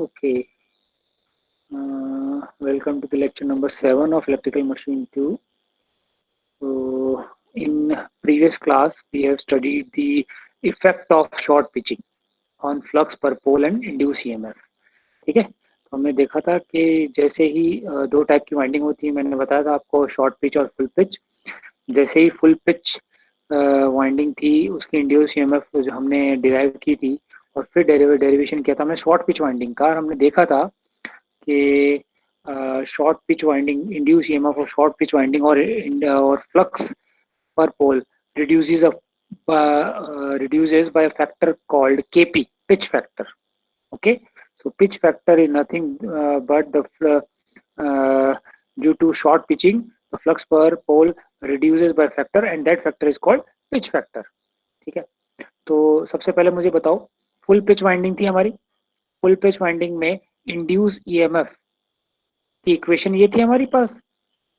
Okay. Welcome to the lecture number 7 of Electrical Machine 2. So, in previous class, we have studied the effect of short pitching on flux per pole and induced EMF. ठीक है, तो हमने देखा था कि जैसे ही दो type की वाइंडिंग होती है, मैंने बताया था आपको शॉर्ट पिच और फुल पिच। जैसे ही फुल पिच वाइंडिंग थी, उसकी इंड्यूस ईएमएफ जो हमने डिराइव की थी और फिर डेरिवेशन किया था हमने शॉर्ट पिच वाइंडिंग का। हमने देखा था कि short pitch winding induce EMF और शॉर्ट पिच वाइंडिंग और flux per pole reduces by a factor called Kp, pitch factor. Okay, so pitch factor is nothing but the due to short pitching, the flux per pole reduces by factor and that factor is called pitch factor. ठीक है, तो सबसे पहले मुझे बताओ, full pitch winding थी हमारी। Full pitch winding में इंड्यूस ईएमएफ की इक्वेशन ये थी हमारे पास,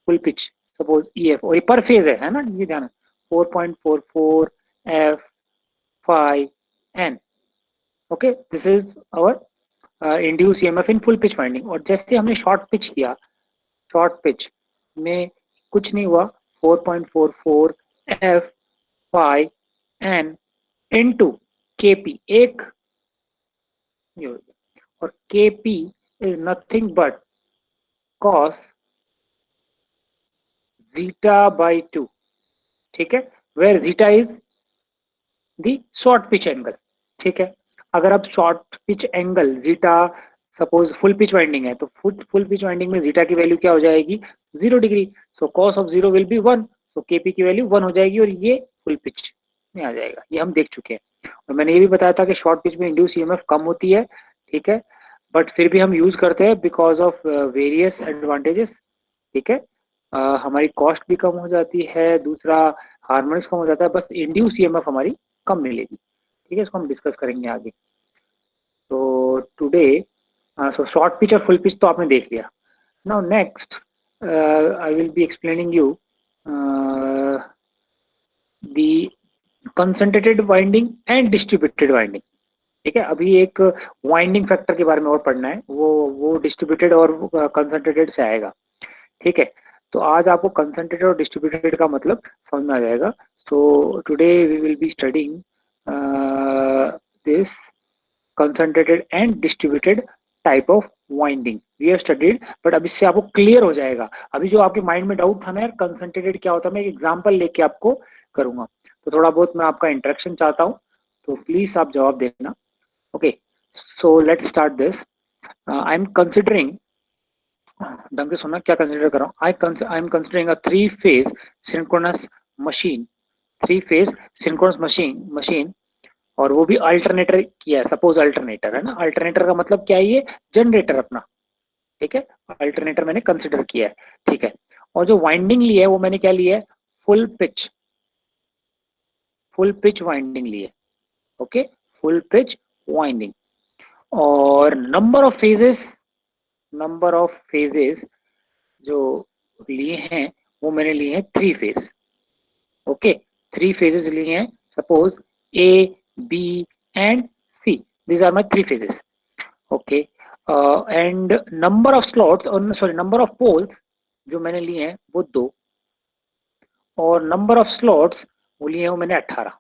फुल पिच सपोज ईएफ, और ये पर फेज है ना, ये ध्यान 4.44 F phi N. Okay, this is our induce EMF in full pitch winding. और जैसे हमने शॉर्ट पिच किया, शॉर्ट पिच में कुछ नहीं हुआ, 4.44 F phi N into KP एक, और KP is nothing but cos zeta by 2. ठीक है, where zeta is the short pitch angle. ठीक है, अगर आप short pitch angle zeta, suppose full pitch winding है तो फुल पिच वाइंडिंग में जीटा की वैल्यू क्या हो जाएगी, 0 degree. So cos of 0 will be 1, so KP की वैल्यू 1 हो जाएगी और ये फुल पिच में आ जाएगा। ये हम देख चुके हैं और मैंने ये भी बताया था कि शॉर्ट पिच में इंड्यूस ईएमएफ कम होती है। ठीक है, बट फिर भी हम यूज करते हैं बिकॉज ऑफ वेरियस एडवांटेजेस। ठीक है, हमारी कॉस्ट भी कम हो जाती है, दूसरा हार्मोनिक्स कम हो जाता है, बस इंड्यूस ईएमएफ हमारी कम मिलेगी। ठीक है, इसको हम डिस्कस करेंगे आगे। तो टुडे सो शॉर्ट पिच और फुल पिच तो आपने देख लिया। Now next I will be explaining you the concentrated winding and distributed winding. ठीक है, अभी एक वाइंडिंग फैक्टर के बारे में और पढ़ना है, वो डिस्ट्रीब्यूटेड और कंसंट्रेटेड से आएगा। ठीक है, तो आज आपको कंसंट्रेटेड और डिस्ट्रीब्यूटेड का मतलब समझ में आ जाएगा। So today we will be studying this concentrated and distributed type of winding we have studied, but अब इससे आपको क्लियर हो जाएगा। अभी जो आपके माइंड में डाउट था ना यार कंसंट्रेटेड क्या होता है, मैं एक एग्जांपल लेके आपको करूंगा, तो थोड़ा बहुत मैं आपका इंटरेक्शन चाहता हूँ, तो प्लीज आप जवाब देना। Okay, so let's start this. I am considering, ढंग से सुनना क्या कंसिडर कर रहा हूँ। I am considering a 3 phase synchronous machine, 3 phase synchronous machine, और वो भी अल्टरनेटर किया है। सपोज अल्टरनेटर है ना, अल्टरनेटर का मतलब क्या है, ये जनरेटर अपना। ठीक है, अल्टरनेटर मैंने कंसिडर किया है। ठीक है, और जो वाइंडिंग ली है वो मैंने क्या लिया है, फुल पिच वाइंडिंग ली है। Okay, full pitch winding. और नंबर ऑफ फेजेस जो लिए हैं वो मैंने लिए हैं 3 फेज। ओके, 3 फेजेस लिए हैं, suppose A B and C, these are my 3 phases. Okay, and number of slots, और सॉरी नंबर ऑफ पोल्स जो मैंने लिए हैं वो 2, और नंबर ऑफ स्लॉट्स वो लिए हैं वो मैंने 18।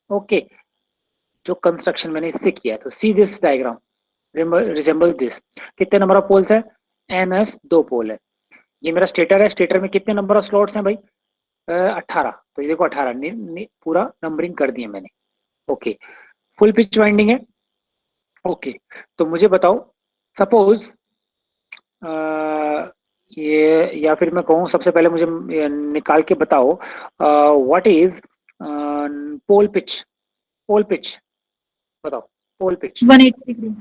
ओके, जो कंस्ट्रक्शन मैंने इससे किया है, तो see this diagram resemble this. कितने नंबर ऑफ पोल्स है, एनएस 2 पोल है। ये मेरा स्टेटर है, स्टेटर में कितने नंबर ऑफ स्लॉट्स हैं भाई, 18। तो ये देखो 18 पूरा नंबरिंग कर दिया मैंने। ओके, फुल पिच वाइंडिंग है। ओके, तो मुझे बताओ, सपोज ये, या फिर मैं कहूँ सबसे पहले मुझे निकाल के बताओ व्हाट इज पोल पिच बताओ। Pole pitch 180 degree.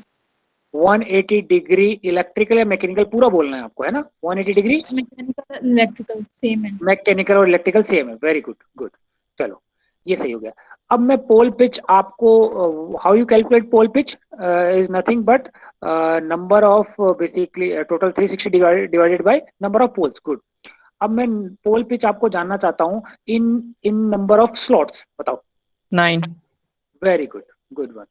180 degree electrical या मैकेनिकल पूरा बोलना है आपको, है ना। 180 डिग्री मैकेनिकल इलेक्ट्रिकल सेम है। मैकेनिकल और इलेक्ट्रिकल सेम है, वेरी गुड। चलो, ये सही हो गया। अब मैं पोल पिच आपको, how you calculate pole pitch is nothing but number of basically total 360 divided by number of poles. Good. अब मैं पोल पिच आपको जानना चाहता हूँ इन नंबर ऑफ स्लॉट्स, बताओ। 9। Very good one.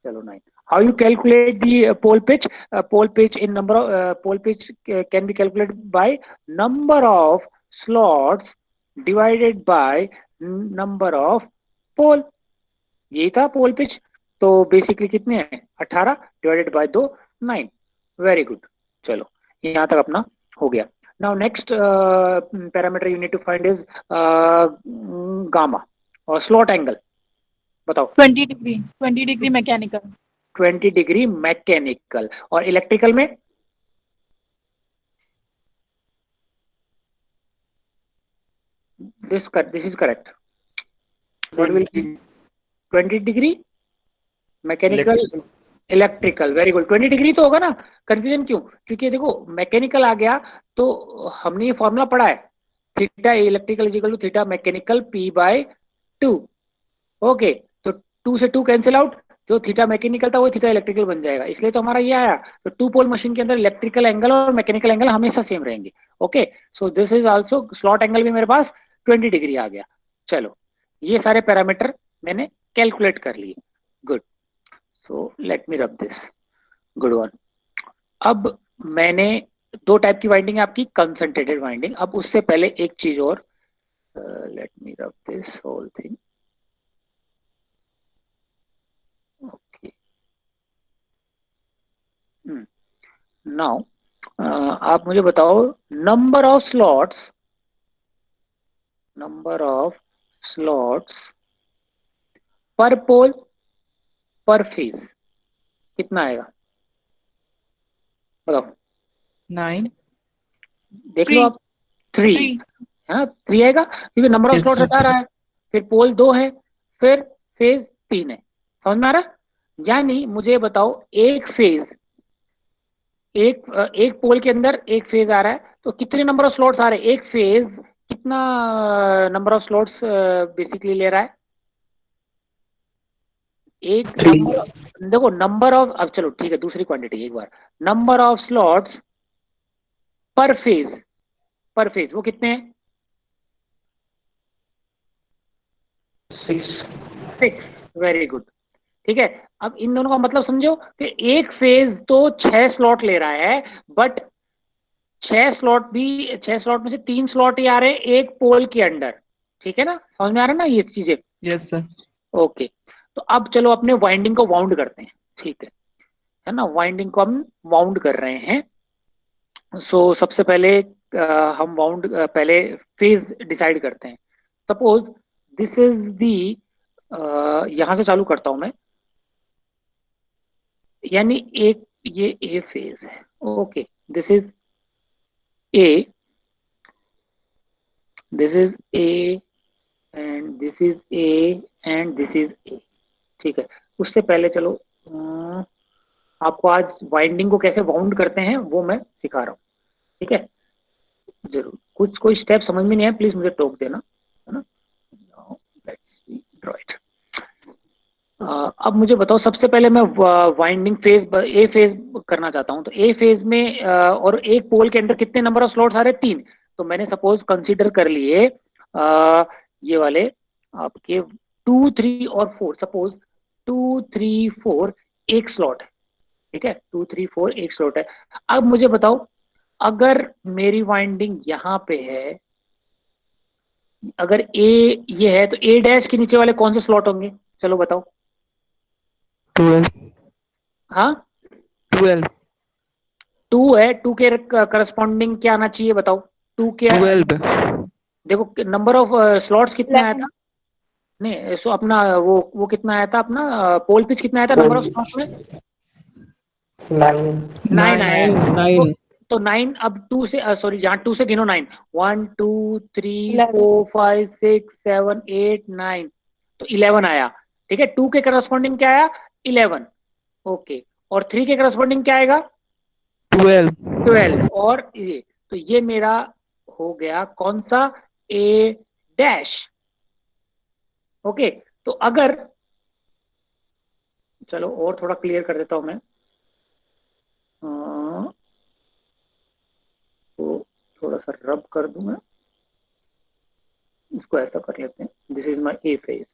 चलो 9। How you calculate the pole pitch? Pole pitch in number of pole pitch can be calculated by number of slots divided by number of pole. यही था pole pitch. तो basically कितने हैं 18 divided by 2 9। Very good. चलो यहाँ तक अपना हो गया। Now next parameter you need to find is gamma और स्लॉट एंगल। बताओ। 20 degree, 20 degree mechanical. 20 degree mechanical. और इलेक्ट्रिकल में this is correct. What will be 20 degree mechanical electrical. Very good. 20 degree तो होगा ना। कंफ्यूजन क्यों? क्योंकि देखो मैकेनिकल आ गया तो हमने ये फॉर्मूला पढ़ा है, theta electrical is equal to theta mechanical P by 2। ओके, तो 2 से 2 कैंसिल आउट, जो थीटा मैकेनिकल था वो थीटा इलेक्ट्रिकल बन जाएगा, इसलिए तो हमारा ये आया। तो टू पोल मशीन के अंदर इलेक्ट्रिकल एंगल और मैकेनिकल एंगल हमेशा सेम रहेंगे। Okay, so this is also slot angle भी मेरे पास 20 डिग्री आ गया। चलो ये सारे पैरामीटर मैंने कैलकुलेट कर लिए। Good. So let me rub this. Good one. अब मैंने दो टाइप की वाइंडिंग है आपकी, कंसंट्रेटेड वाइंडिंग। अब उससे पहले एक चीज और, let me rub this whole thing. Okay, now आप मुझे बताओ नंबर ऑफ स्लॉट्स पर पोल पर फेज कितना आएगा? बताओ। 9 देख लो 3. आप। 3 3. है ना, 3 आएगा क्योंकि नंबर ऑफ yes स्लॉट्स हटा sir रहा है। फिर पोल 2 है, फिर फेज 3 है। समझ में आ रहा? यानी मुझे बताओ एक पोल के अंदर एक फेज आ रहा है, तो कितने नंबर ऑफ स्लॉट्स आ रहे हैं? एक फेज कितना नंबर ऑफ स्लॉट्स बेसिकली ले रहा है? एक नंबर, देखो नंबर ऑफ, अब चलो ठीक है दूसरी क्वांटिटी एक बार, number of slots per phase वो कितने हैं? 6। Very good. ठीक है, अब इन दोनों का मतलब समझो कि एक फेज तो 6 स्लॉट ले रहा है, बट 6 स्लॉट में से 3 स्लॉट ही आ रहे हैं एक पोल के अंडर। ठीक है ना, समझ में आ रहा है ना ये चीजें? yes sir ओके, तो अब चलो अपने वाइंडिंग को वाउंड करते हैं। ठीक है ना, वाइंडिंग को हम वाउंड कर रहे हैं। सो सबसे पहले हम वाउंड पहले फेज डिसाइड करते हैं। सपोज दिस इज दी, यहां से चालू करता हूं मैं, यानी एक ये ए फेज है। Okay, this is a, this is A and this is A and this is a. ठीक है, उससे पहले चलो आपको आज वाइंडिंग को कैसे वाउंड करते हैं वो मैं सिखा रहा हूँ। ठीक है, जरूर कुछ कोई स्टेप समझ में नहीं है प्लीज मुझे टोक देना, है ना। Let's draw it. अब मुझे बताओ, सबसे पहले मैं वाइंडिंग फेज ए फेज करना चाहता हूं। तो ए फेज में और एक पोल के अंदर कितने नंबर ऑफ स्लॉट्स आ रहे हैं? 3। तो मैंने सपोज कंसीडर कर लिए ये वाले आपके 2 3 और 4। सपोज 2 3 4 एक स्लॉट है। ठीक है, 2 3 4 एक स्लॉट है। अब मुझे बताओ, अगर मेरी वाइंडिंग यहाँ पे है, अगर ए ये है, तो ए डैश के नीचे वाले कौन से स्लॉट होंगे? चलो बताओ। 12 हाँ, 12 2 है, 2 के करस्पॉन्डिंग क्या आना चाहिए बताओ? 2 के 12 देखो नंबर ऑफ स्लॉट्स कितना आया 11. था? नहीं सो अपना वो कितना आया था अपना पोल पिच कितना आया था नंबर ऑफ स्लॉट्स में? 9 आया है। 9 तो 9, अब 2 से सॉरी यहाँ 2 से गिनो 9, 1 2 3 11. 4 5 6 7 8 9, तो 11 आया। ठीक है, 2 के करस्पॉन्डिंग क्या आया? 11। ओके, और 3 के करस्पॉन्डिंग क्या आएगा? 12 12। और ये, तो ये मेरा हो गया कौन सा? ए डैश। ओके, तो अगर, चलो और थोड़ा क्लियर कर देता हूं मैं, तो थोड़ा सा रब कर दूं मैं इसको, ऐसा कर लेते हैं। This is my A phase.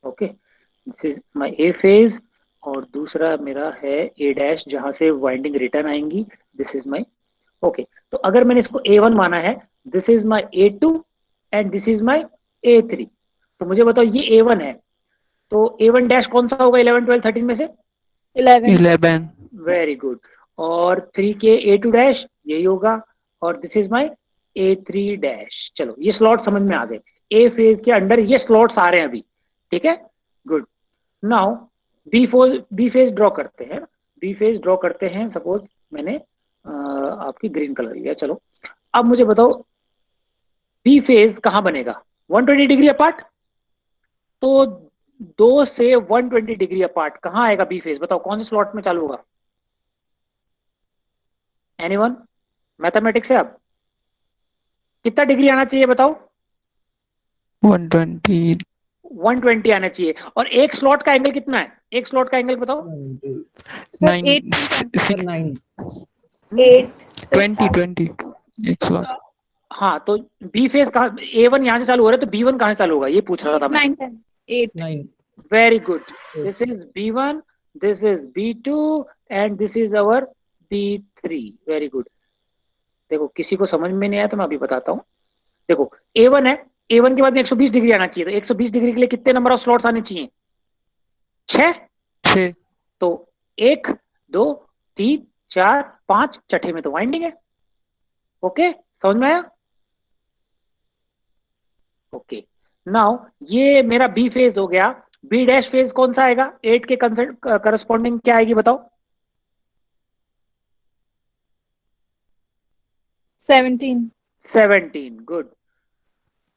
Okay, this is my A phase और दूसरा मेरा है ए डैश जहां से वाइंडिंग रिटर्न आएंगी। This is my okay. तो अगर मैंने इसको A1 माना है, this is my A2 and this is my A3। तो मुझे बताओ ये A1 है, तो A1 डैश कौन सा होगा 11 12 13 में से? 11. 11. Very good. और 3 के A2 डैश यही होगा, और this is my A3 dash. चलो ये स्लॉट समझ में आ गए, ए फेज के अंडर ये स्लॉट्स आ रहे हैं अभी, ठीक है, good. Now B phase draw करते हैं, बी फेज ड्रॉ करते हैं। सपोज मैंने आपकी ग्रीन कलर लिया। चलो अब मुझे बताओ बी फेज कहां बनेगा? 120 डिग्री अपार्ट। तो 2 से 120 डिग्री अपार्ट कहां आएगा बी फेज? बताओ कौन से स्लॉट में चालू होगा? एनीवन? मैथमेटिक्स है अब, कितना डिग्री आना चाहिए बताओ? 120. 120 आना चाहिए। और एक स्लॉट का एंगल कितना है? एक स्लॉट का एंगल बताओ। 9 8. 20 20 एक स्लॉट. हाँ, तो बी फेज कहाँ? A1 यहाँ से चालू हो रहा है, तो B1 कहाँ से चालू होगा ये पूछ रहा था मैं। 9, 10. 8. Very good. This is B1, this is B2 and this is our B3। Very good. देखो किसी को समझ में नहीं आया तो मैं अभी बताता हूँ। देखो A1 है, A1 के बाद में 120 डिग्री आना चाहिए, तो 120 डिग्री के लिए कितने नंबर ऑफ स्लॉट्स आने चाहिए? 6। 6. तो 1 2 3 4 5, छठे में तो वाइंडिंग है। ओके, समझ में आया? ओके, नाउ ये मेरा बी फेज हो गया। बी डैश फेज कौन सा आएगा? 8 के करस्पॉन्डिंग क्या आएगी बताओ? 17. 17। गुड,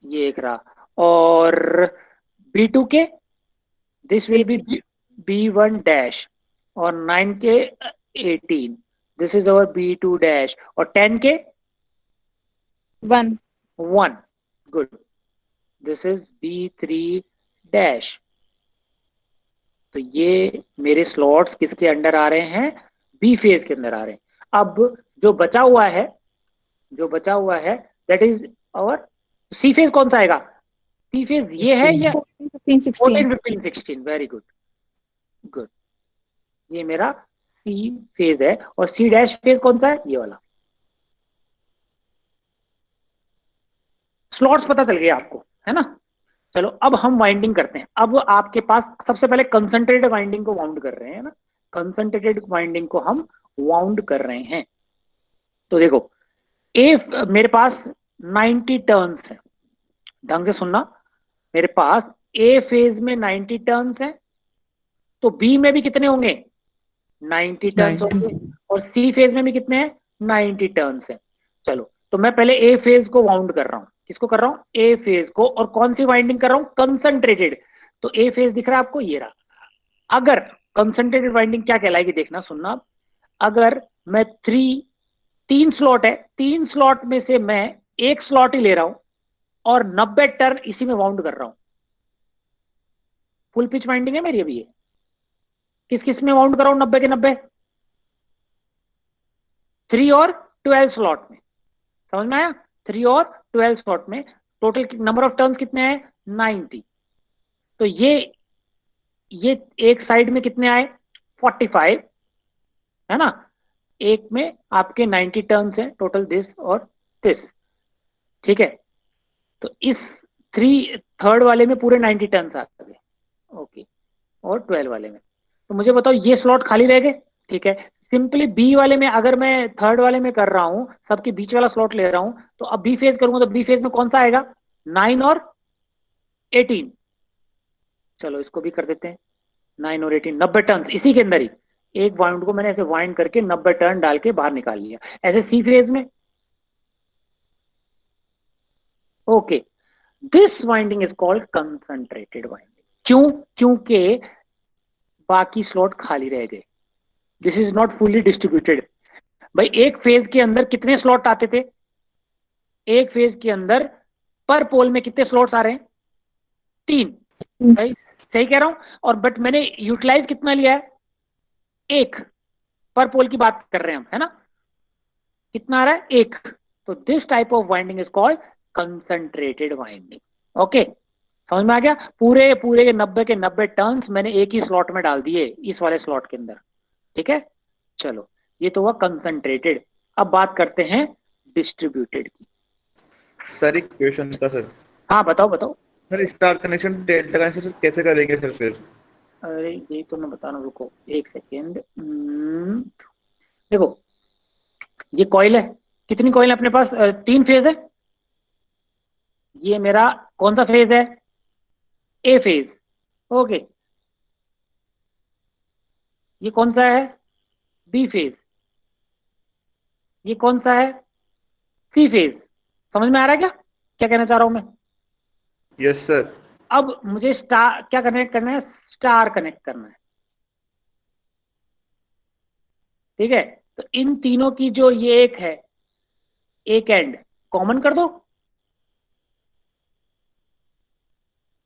ये एक रहा। और B2 के this will be 18. B1 dash, और 9 के 18, this is our B2 dash, और 10 के 1. 1। Good, this is B3 dash. तो ये मेरे स्लॉट्स किसके अंडर आ रहे हैं? बी फेज के अंदर आ रहे हैं। अब जो बचा हुआ है, जो बचा हुआ है दैट इज और सी फेज कौन सा आएगा? सी फेज ये है या 14, 15, 16. 14 15 16? Very good, good. ये मेरा सी फेज है। और सी डैश फेज कौन सा है? ये वाला। स्लॉट्स पता चल गया आपको, है ना? चलो अब हम वाइंडिंग करते हैं। अब आपके पास सबसे पहले कंसंट्रेटेड वाइंडिंग को वाउंड कर रहे हैं ना, कंसंट्रेटेड वाइंडिंग को हम वाउंड कर रहे हैं। तो देखो ए मेरे पास 90 टर्न्स है, ढंग से सुनना। मेरे पास ए फेज में 90 टर्न्स है, तो बी में भी कितने होंगे? 90 टर्न्स 90. होंगे। और सी फेज में भी कितने हैं? 90 टर्न्स है। चलो तो मैं पहले ए फेज को वाउंड कर रहा हूं। किसको कर रहा हूं? ए फेज को। और कौन सी वाइंडिंग कर रहा हूं? कंसंट्रेटेड। तो ए फेज दिख रहा है आपको, ये रहा। अगर कंसंट्रेटेड वाइंडिंग क्या कहलाएगी देखना, सुनना। अगर मैं 3 स्लॉट है, 3 स्लॉट में से मैं एक स्लॉट ही ले रहा हूं और 90 टर्न इसी में वाउंड कर रहा हूं, फुल पिच वाइंडिंग है मेरी अभी ये। किस किस में वाउंड कर रहा हूं 90 के 90? 3 और 12 स्लॉट में। समझ में आया? 3 और 12 स्लॉट में टोटल नंबर ऑफ टर्न्स कितने हैं? 90। तो ये एक साइड में कितने आए? 45, है ना? एक में आपके 90 टर्न्स हैं टोटल, दिस और दिस, ठीक है। तो इस थर्ड वाले में पूरे 90 टर्न्स आ गए, ओके। और 12 वाले में, तो मुझे बताओ ये स्लॉट खाली रह गए, ठीक है। सिंपली बी वाले में अगर मैं थर्ड वाले में कर रहा हूं, सबके बीच वाला स्लॉट ले रहा हूं, तो अब बी फेज करूंगा तो बी फेज में कौन सा आएगा? 9 और 18। चलो इसको भी कर देते हैं, 9 और 18, 90 टर्न इसी के अंदर ही। एक वाइंड को मैंने ऐसे वाइंड करके 90 टर्न डाल के बाहर निकाल लिया। ऐसे सी फेज में, okay, this winding is called concentrated winding. क्यों? क्योंकि बाकी स्लॉट खाली रह गए, this is not fully distributed. भाई एक फेज के अंदर कितने स्लॉट आते थे? एक फेज के अंदर पर पोल में कितने स्लॉट्स आ रहे हैं? 3। भाई सही कह रहा हूं? और बट मैंने यूटिलाइज कितना लिया है? 1। पर पोल की बात कर रहे हैं हम, है ना? कितना आ रहा है? 1। तो this type of winding is called concentrated winding. Okay, समझ में आ गया? पूरे पूरे के 90 टर्न्स मैंने एक ही स्लॉट में डाल दिए, इस वाले स्लॉट के अंदर। ठीक है, चलो ये तो हुआ कंसंट्रेटेड। अब बात करते हैं डिस्ट्रीब्यूटेड की। सर एक क्वेश्चन था सर। हाँ बताओ बताओ। Sir star connection delta connection कैसे करेंगे सर फिर? अरे यही तो मैं बता रहा हूँ, रुको एक सेकेंड। देखो ये कॉइल है, कितनी कॉइल है अपने पास? 3 फेज है। ये मेरा कौन सा फेज है? A phase. ओके, ये कौन सा है? B phase. ये कौन सा है? C phase. समझ में आ रहा है क्या क्या कहना चाह रहा हूं मैं? Yes sir. अब मुझे स्टार क्या कनेक्ट करना है? स्टार कनेक्ट करना है। ठीक है, तो इन तीनों की जो ये एक है, एक एंड कॉमन कर दो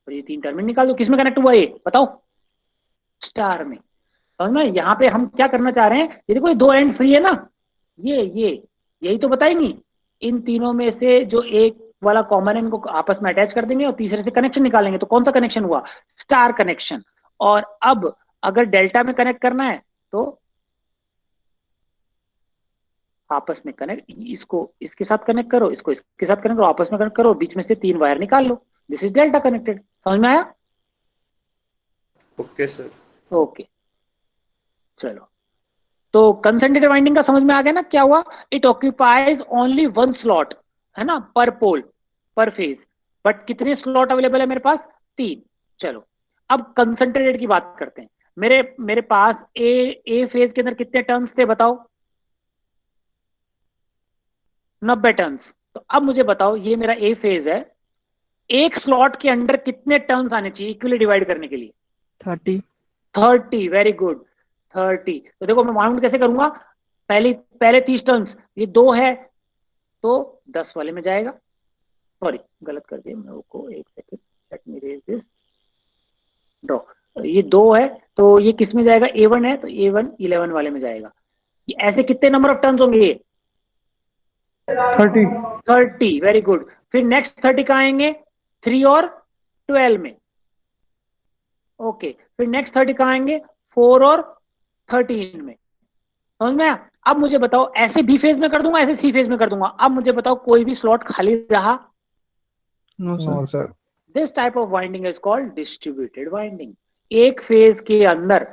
और ये 3 टर्मिनल निकाल दो। किसमें कनेक्ट हुआ ये बताओ? स्टार में। समझ में? यहाँ पे हम क्या करना चाह रहे हैं, ये देखो ये 2 एंड फ्री है ना, ये यही तो बताएंगी। इन तीनों में से जो एक वाला कॉमन है इनको आपस में अटैच कर देंगे और तीसरे से कनेक्शन निकालेंगे। तो कौन सा कनेक्शन हुआ? Star connection. और अब अगर डेल्टा में कनेक्ट करना है तो आपस में कनेक्ट, इसको इसके साथ कनेक्ट करो, इसको इसके साथ कनेक्ट करो, आपस में कनेक्ट करो, बीच में से 3 वायर निकाल लो। This is delta connected. समझ में आया? Okay sir. ओके चलो, तो कंसंट्रेटेड वाइंडिंग का समझ में आ गया ना क्या हुआ? इट ऑक्यूपाइज ओनली 1 स्लॉट, है ना, पर पोल पर फेज। बट कितने स्लॉट अवेलेबल है मेरे पास? 3। चलो अब कंसंट्रेटेड की बात करते हैं। मेरे पास ए फेज के अंदर कितने टर्न्स थे बताओ? 90 टर्न्स। तो अब मुझे बताओ, ये मेरा ए फेज है, एक स्लॉट के अंदर कितने टर्न्स आने चाहिए इक्वली डिवाइड करने के लिए? 30। 30। Very good, 30। तो देखो मैं माउंट कैसे करूंगा? पहले 30 टर्न्स, ये 2 है तो 10 वाले में जाएगा। सॉरी गलत कर दिया मैं को, एक second, let me raise this, draw. ये 2 है तो ये किस में जाएगा? A1 है तो A1 11 वाले में जाएगा। ये ऐसे कितने नंबर ऑफ टर्न्स होंगे? ये 30। 30। Very good. फिर नेक्स्ट 30 कहाँ आएंगे? 3 और 12 में। ओके, फिर नेक्स्ट 30 कहाँ आएंगे? 4 और 13 में। समझ में आया? अब मुझे बताओ, ऐसे बी फेज में कर दूंगा, ऐसे सी फेज में कर दूंगा। अब मुझे बताओ कोई भी स्लॉट खाली रहा? No no sir. Sir. This type of winding is called distributed winding. एक फेज के अंदर,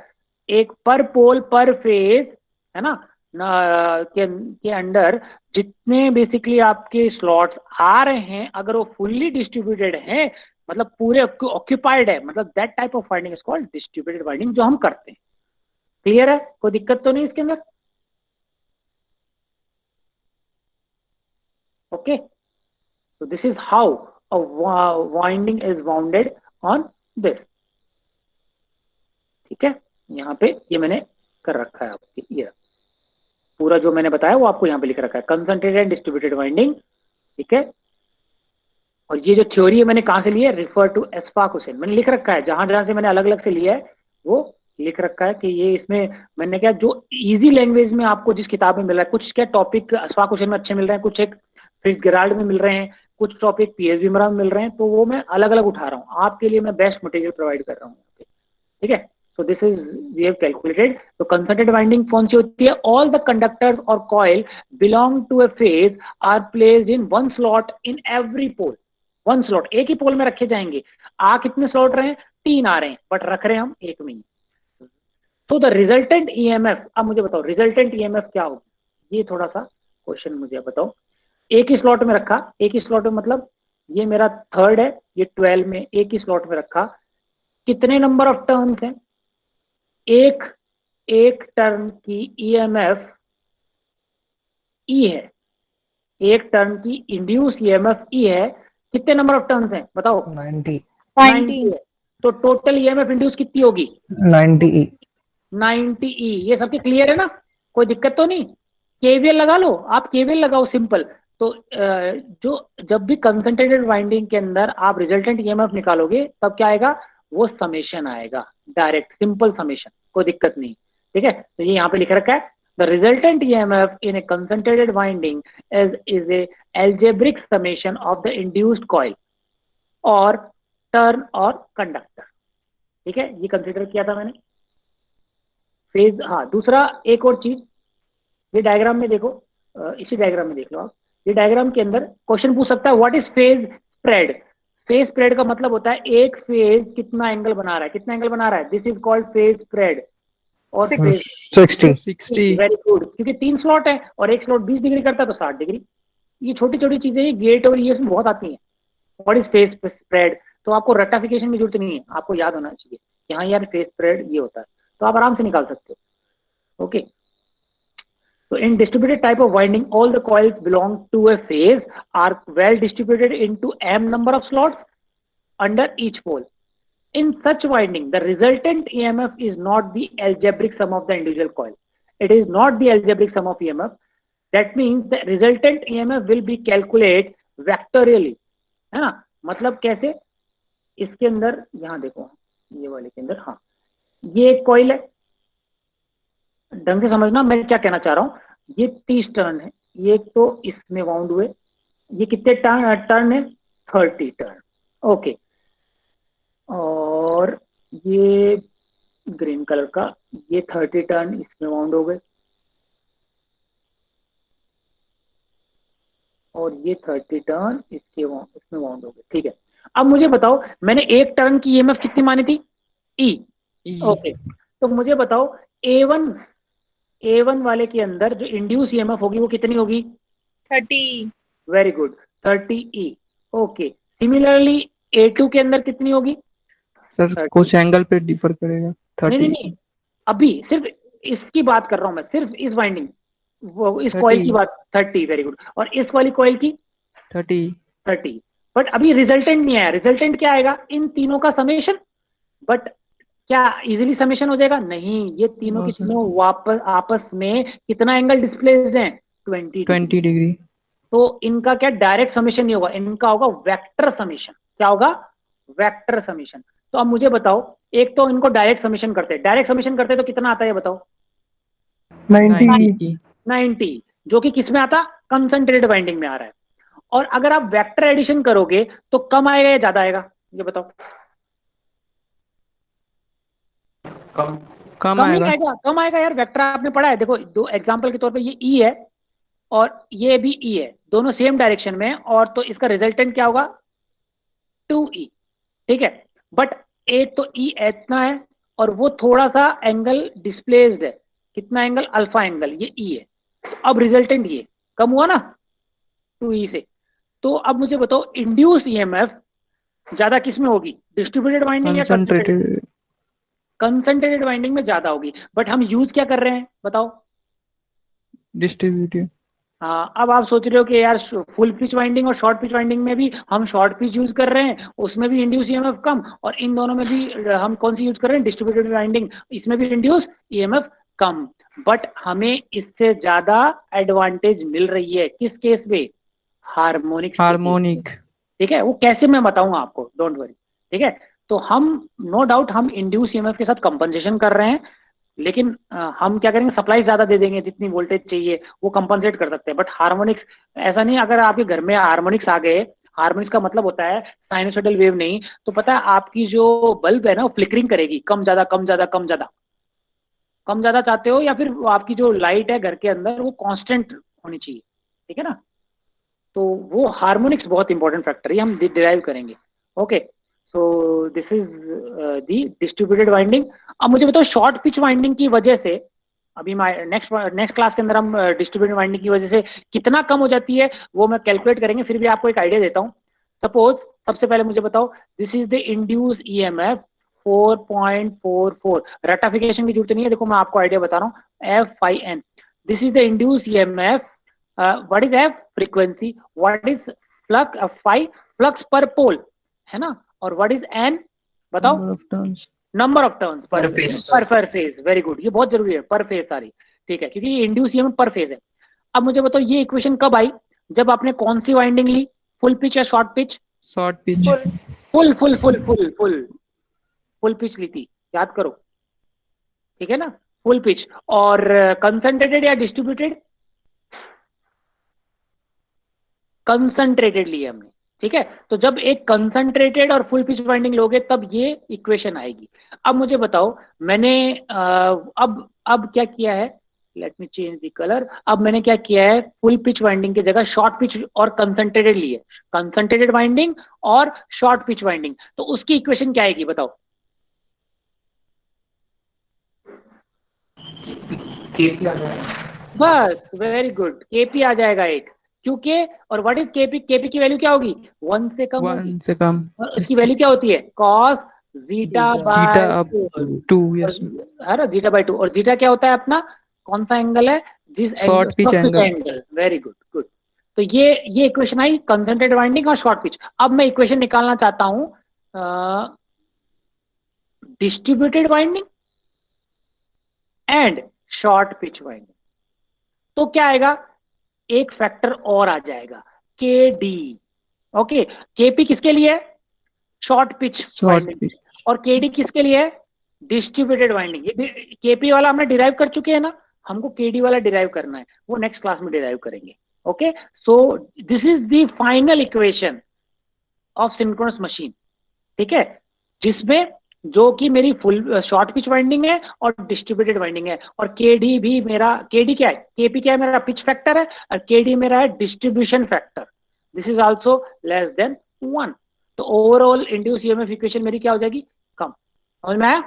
एक पर पोल पर फेज, है ना, के अंदर जितने बेसिकली आपके स्लॉट्स आ रहे हैं, अगर वो फुल्ली डिस्ट्रीब्यूटेड है, मतलब पूरे ऑक्यूपाइड है, मतलब that type of winding is called distributed winding, जो हम करते हैं। क्लियर है? कोई दिक्कत तो नहीं इसके अंदर? Okay, so this is how a winding is wounded on this। ठीक है, यहाँ पे ये मैंने कर रखा है आपके, ये पूरा जो मैंने बताया वो आपको यहाँ पे लिख रखा है, कंसंट्रेटेड एंड डिस्ट्रीब्यूटेड वाइंडिंग। ठीक है, और ये जो थ्योरी है मैंने कहाँ से लिया है? Refer to Ashfaq Hussain. मैंने लिख रखा है, जहां जहां से मैंने अलग अलग से लिया है वो लिख रखा है कि ये इसमें मैंने क्या, जो इजी लैंग्वेज में आपको जिस किताब में मिल रहा है, कुछ क्या टॉपिक अशफाक हुसैन में अच्छे मिल रहे हैं, कुछ एक फिट्जगेराल्ड में मिल रहे हैं, कुछ टॉपिक पीएस बिमरा में मिल रहे हैं, तो वो मैं अलग अलग उठा रहा हूँ आपके लिए, मैं बेस्ट मटेरियल प्रोवाइड कर रहा हूँ। ठीक है, so this is we have calculated. तो कंसंट्रेटेड वाइंडिंग कौन सी होती है? ऑल द कंडक्टर्स और coil belong to a phase are placed in 1 slot in every pole. 1 slot, एक ही पोल में रखे जाएंगे। आ कितने स्लॉट रहे हैं? 3 आ रहे हैं, बट रख रहे हैं हम एक में ही। तो द रिजल्टेंट ईएमएफ, अब मुझे बताओ रिजल्टेंट ईएमएफ क्या होगा? ये थोड़ा सा क्वेश्चन मुझे बताओ। एक ही स्लॉट में रखा, एक ही स्लॉट में मतलब ये मेरा 3rd है, ये 12 में, एक ही स्लॉट में रखा, कितने नंबर ऑफ टर्न्स हैं? एक टर्न की ईएमएफ ई है, एक टर्न की इंड्यूस ईएमएफ ई है। कितने नंबर ऑफ टर्न्स हैं बताओ? 90। 90 है। तो टोटल ईएमएफ इंड्यूस कितनी होगी? 90 ई। 90 ई। ये सबके क्लियर है ना? कोई दिक्कत तो नहीं? केवीएल लगा लो, आप केवीएल लगाओ सिंपल। तो जो जब भी कंसंट्रेटेड वाइंडिंग के अंदर आप रिजल्टेंट ईएमएफ निकालोगे तब क्या आएगा? वो समेशन आएगा, डायरेक्ट सिंपल समेशन, कोई दिक्कत नहीं। ठीक है, तो ये यहाँ पे लिख रखा है, the resultant EMF in A concentrated winding is a algebraic summation of the induced coil और टर्न और कंडक्टर। ठीक है, ये कंसिडर किया था मैंने फेज। हाँ, दूसरा एक और चीज, ये डायग्राम में देखो, इसी डायग्राम में देख लो आप। ये डायग्राम के अंदर क्वेश्चन पूछ सकता है what is phase spread. Phase spread का मतलब होता है एक फेज कितना एंगल बना रहा है, कितना एंगल बना रहा है, this is called phase spread. और 60 60 वेरी गुड, क्योंकि 3 स्लॉट है और एक स्लॉट 20 डिग्री करता है तो 60 डिग्री। ये छोटी छोटी चीजें ये गेट और ये इसमें बहुत आती हैं। व्हाट इज फेज स्प्रेड, तो आपको रट्टाफिकेशन की जरूरत नहीं है, आपको याद होना चाहिए कि हाँ यार फेज स्प्रेड ये होता है, तो आप आराम से निकाल सकते हो। Okay, so in distributed type of winding, all the coils belong to a phase are well distributed into m number of slots under each pole. In such winding, the resultant EMF is not the algebraic sum of the individual coil. It is not the algebraic sum of EMF. That means the resultant EMF will be calculated vectorially. है ना, मतलब कैसे, इसके अंदर यहाँ देखो, ये वाले के अंदर, हाँ ये एक कॉइल है, ढंग से समझना मैं क्या कहना चाह रहा हूं। ये 30 टर्न है, ये तो इसमें वाउंड हुए, ये कितने टर्न है, 30 टर्न। ओके, और ये ग्रीन कलर का, ये 30 टर्न इसमें वाउंड हो गए, और ये 30 टर्न इसमें वाउंड हो गए। ठीक है, अब मुझे बताओ मैंने एक टर्न की ईएमएफ कितनी मानी थी, ई। ओके, तो मुझे बताओ A1 वाले के अंदर जो इंड्यूस ईएमएफ होगी वो कितनी होगी, 30 very good, 30E। Okay, similarly A2 के अंदर कितनी होगी, सर 30। कुछ एंगल पे डिफर करेगा। नहीं 30 नहीं, अभी सिर्फ इसकी बात कर रहा हूं मैं, सिर्फ इस वाइंडिंग, वो इस कॉइल की 30 बात, 30 वेरी गुड, और इस वाली कॉइल की 30 बट अभी रिजल्टेंट नहीं आया। रिजल्टेंट क्या आएगा, इन तीनों का समेशन। बट क्या इजीली समेशन हो जाएगा, नहीं, ये तीनों नो की सर, तीनों वापस आपस में कितना एंगल डिस्प्लेस्ड है, 20 20 डिग्री। तो इनका क्या डायरेक्ट समेशन नहीं होगा, इनका होगा वेक्टर समेशन। क्या होगा, वेक्टर समेशन। तो अब मुझे बताओ, एक तो इनको डायरेक्ट समेशन करते, डायरेक्ट समेशन करते तो कितना आता है ये बताओ, 90 90, जो कि किस में आता, कंसंट्रेटेड बाइंडिंग में आ रहा है। और अगर आप वेक्टर एडिशन करोगे तो कम आएगा या ज्यादा आएगा, ये बताओ। कम कम नहीं आएगा। आएगा, कम आएगा यार, वेक्टर आपने पढ़ा है, देखो दो एग्जांपल के तौर पे ये ई है और ये भी ई है, दोनों सेम डायरेक्शन में, और तो इसका रिजल्टेंट क्या होगा, 2E। ठीक है, बट एक तो ई इतना है और वो थोड़ा सा एंगल डिस्प्लेस्ड है, कितना एंगल, अल्फा एंगल, ये ई है। अब रिजल्टेंट ये कम हुआ ना 2E से। तो अब मुझे बताओ इंड्यूस ईएमएफ ज्यादा किस में होगी, डिस्ट्रीब्यूटेड वाइंडिंग या कंसंट्रेटेड, कंसंट्रेटेड कंसंट्रेटेड वाइंडिंग में ज्यादा होगी। बट हम यूज क्या कर रहे हैं बताओ, डिस्ट्रीब्यूटिव। हाँ, अब आप सोच रहे हो कि यार फुल पिच वाइंडिंग और शॉर्ट पिच वाइंडिंग में भी हम शॉर्ट पिच यूज कर रहे हैं, उसमें भी इंड्यूस ईएमएफ कम, और इन दोनों में भी हम कौन सी यूज कर रहे हैं, डिस्ट्रीब्यूटेड वाइंडिंग, इसमें भी इंड्यूस ईएमएफ कम। बट हमें इससे ज्यादा एडवांटेज मिल रही है किस केस में, हार्मोनिक्स के केस में। हार्मोनिक। ठीक है, वो कैसे मैं बताऊंगा आपको, डोंट वरी। ठीक है, तो हम नो डाउट हम इंड्यूस ईएमएफ के साथ कंपनसेशन कर रहे हैं, लेकिन हम क्या करेंगे, सप्लाई ज्यादा दे देंगे, जितनी वोल्टेज चाहिए वो कंपनसेट कर सकते हैं। बट हार्मोनिक्स ऐसा नहीं, अगर आपके घर में हार्मोनिक्स आ गए, हार्मोनिक्स का मतलब होता है साइनोसॉइडल वेव नहीं, तो पता है आपकी जो बल्ब है ना वो फ्लिकरिंग करेगी, कम ज्यादा कम ज्यादा कम ज्यादा कम ज्यादा चाहते हो, या फिर आपकी जो लाइट है घर के अंदर वो कांस्टेंट होनी चाहिए। ठीक है ना, तो वो हार्मोनिक्स बहुत इंपॉर्टेंट फैक्टर है, हम डिराइव करेंगे। Okay, so this is the distributed winding. अब मुझे बताओ शॉर्ट पिच वाइंडिंग की वजह से, अभी नेक्स्ट क्लास के अंदर हम डिस्ट्रीब्यूटेड वाइंडिंग की वजह से कितना कम हो जाती है वो मैं कैलकुलेट करेंगे, फिर भी आपको एक आइडिया देता हूँ। सपोज सबसे पहले मुझे बताओ, this is the induce EMF 4.44, ratification की जरूरत नहीं है, देखो मैं आपको आइडिया बता रहा हूँ, F5N, this is the induce EMF. What is F, frequency, what is flux, phi flux per pole, है ना, और व्हाट इज एन, बताओ, number of turns. Number of turns per phase, very good, ये बहुत जरूरी है, पर फेज सारी। ठीक है, क्योंकि ये इंड्यूस ईएमएफ पर फेज है। अब मुझे बताओ ये इक्वेशन कब आई, जब आपने कौन सी वाइंडिंग ली, फुल पिच या short pitch, short pitch. full full pitch ली थी, याद करो। ठीक है ना, फुल पिच, और कंसंट्रेटेड या डिस्ट्रीब्यूटेड, कंसंट्रेटेड लिए हमने। ठीक है, तो जब एक कंसंट्रेटेड और फुल पिच वाइंडिंग लोगे तब ये इक्वेशन आएगी। अब मुझे बताओ, मैंने अब क्या किया है, let me change the colour. अब मैंने क्या किया है, फुल पिच वाइंडिंग की जगह शॉर्ट पिच और कंसंट्रेटेड ली है, कंसंट्रेटेड वाइंडिंग और शॉर्ट पिच वाइंडिंग, तो उसकी इक्वेशन क्या आएगी बताओ। केपी आ जाएगा। बस, वेरी गुड, केपी आ जाएगा एक, क्योंकि और व्हाट इज केपी, केपी की वैल्यू क्या होगी, 1 से कम होगी, 1 से कम। और उसकी वैल्यू क्या होती है, cos zeta zeta bye up 2, yes. है ना, जीटा बाय 2, और जीटा क्या होता है अपना, कौन सा एंगल है, जिस angle, short pitch angle. Angle, very good, good. तो ये इक्वेशन आई कंसंट्रेटेड वाइंडिंग और शॉर्ट पिच। अब मैं इक्वेशन निकालना चाहता हूं distributed winding and short pitch winding, तो क्या आएगा, एक फैक्टर और आ जाएगा, के डी। ओके, केपी किसके लिए है, short pitch short winding, pitch. और केडी किसके लिए है, डिस्ट्रीब्यूटेड वाइंडिंग। ये केपी वाला हमने डिराइव कर चुके हैं ना, हमको केडी वाला डिराइव करना है, वो नेक्स्ट क्लास में डिराइव करेंगे। Okay, so this is the final equation of synchronous machine, ठीक है, जिसमें जो कि मेरी फुल शॉर्ट पिच वाइंडिंग है और डिस्ट्रीब्यूटेड वाइंडिंग है, और केडी भी मेरा, केडी क्या है, केपी क्या है, मेरा पिच फैक्टर है, और केडी मेरा है distribution factor, this is also less than 1। तो ओवरऑल इंड्यूस ईएमएफ इक्वेशन मेरी क्या हो जाएगी, कम। समझ में आया,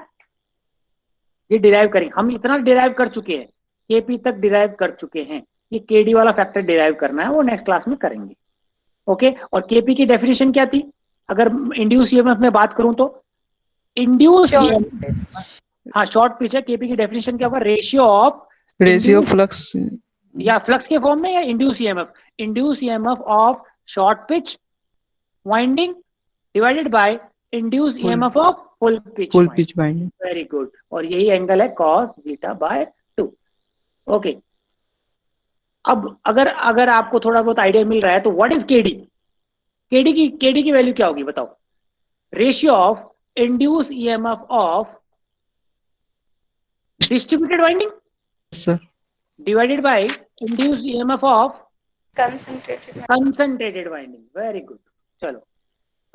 ये डिराइव करेंगे हम, इतना डिराइव कर चुके हैं, केपी तक डिराइव कर चुके हैं, ये केडी वाला फैक्टर डिराइव करना है, वो नेक्स्ट क्लास में करेंगे। ओके, और केपी की डेफिनेशन क्या थी, अगर इंड्यूस ईएमएफ में बात करूं तो इंड्यूस ईएमएफ, हाँ शॉर्ट पिच है, केपी की डेफिनेशन क्या होगा, रेशियो फ्लक्स या फ्लक्स के फॉर्म में, या induce EMF of short pitch winding divided by induce EMF of full pitch winding. Very good, और यही एंगल है कॉस जीटा बाय 2। ओके, अब अगर आपको थोड़ा बहुत आइडिया मिल रहा है, तो व्हाट इज केडी, केडी की वैल्यू क्या होगी बताओ, ratio of induce EMF of distributed winding sir divided by induce EMF of concentrated. Concentrated winding, very good. चलो,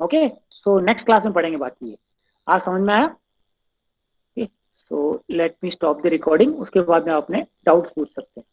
ओके, सो नेक्स्ट क्लास में पढ़ेंगे बाकी ये, आज समझ में आया, so let me stop the recording, उसके बाद में अपने डाउट पूछ सकते हैं।